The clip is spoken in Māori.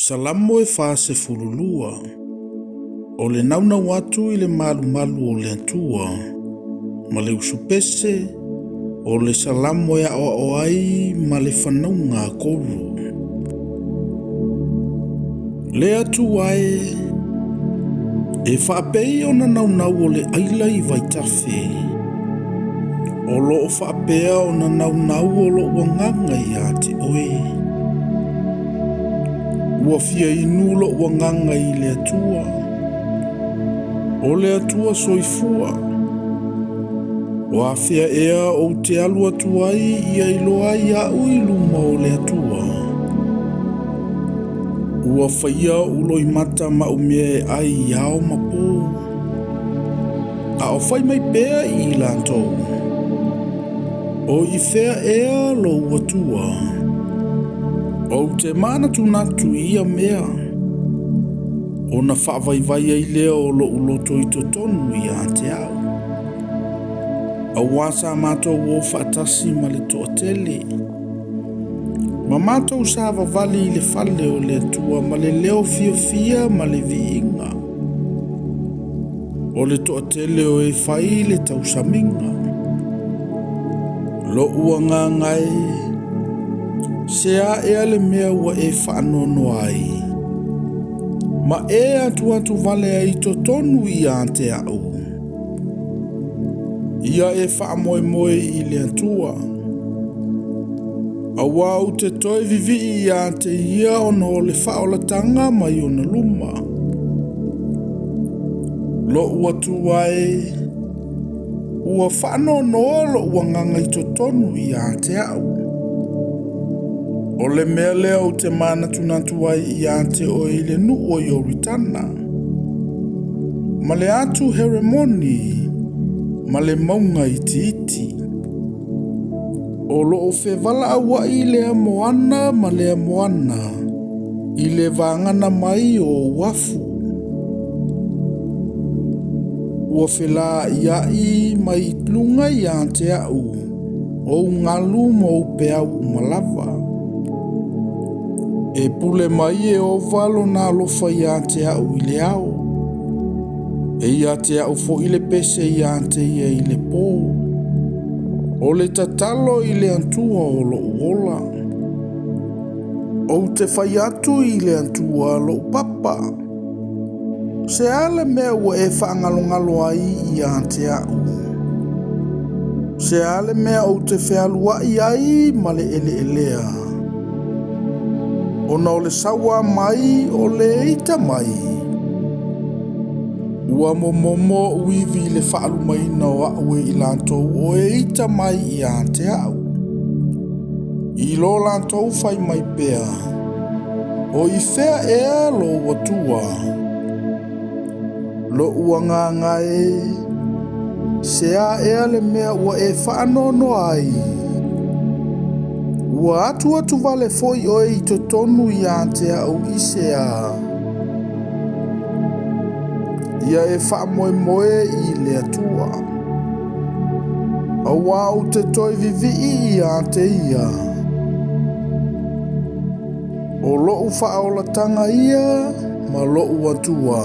Salamo e wha se fululua. O le nauna watu i le malu malu o le atua. Ma le usupese o le salamo ya o ai ma le whanaunga koru. Le atu ai e whaapei o na naunau o le aila i vaitafe. O lo o whaapea o na naunau o lo wanganga i a te oe. Ua fia inu lo wanganga i le atua. O le atua soifua. O a fia ea o te alu atuai ia iloa ia uiluma o le atua. Ua whaia ulo i mata ma umie ai iao mapo. A o whai mai bea i lantou. O i fea ea lo uatua. O te mana tunatu ia mea. O na whaavaivai ai lea o lo uloto i totonu i a te au. A wasa mātou o whaatasi ma le toatele. Ma mātou sa vavali i le fale o le atua ma le leo fia fia ma le viinga. O le toatele o e whai le tausaminga. Lo ua ngā ngai. Sea ea le mea ua e whaanono ai. Ma e atu vale ai totonu i a te au. Ia e whaamoe moe i le atua. A wau te toi vivi i a te ia ono o le whaolatanga mai o na luma. Lo ua tuai. Ua whaanono lo ua nganga i totonu i a te au. O le mea lea o te mana tunatu ai i a te o i le nu o Yoritana. Ma le atu heremoni, ma le maunga i iti. O lo o whevala awa i le amoana ma le amoana, i le vangana mai o wafu. Ua whela i mai lunga i a te au, o ngalu mo pe au malava. E pule mai e o valo na alofa i a te au i le au. E i a te au fo i le pese i a te ia i le pō. O le tatalo i le antua o lo uola. O te whai atu i le antua lo papa. Se ale mea ua e whaangalongalo ai i a te au. Se ale mea o te whealua i ai ma le ele elea. O na o le sawa mai o le eita mai. Ua momomo uivi le whaalu mai na o aue i lantou o eita mai i a te au. I lo lantou whai mai pea. O i whea ea lo watua. Lo ua ngā ngai. Sea ea le mea ua e whaanono ai. Ua atu vale foi o i totonu i a te au i sea. Ia e whaamoe moe i le atua. A wau te toi vivi i a te ia. O loo whaolatanga ia, ma loo atua.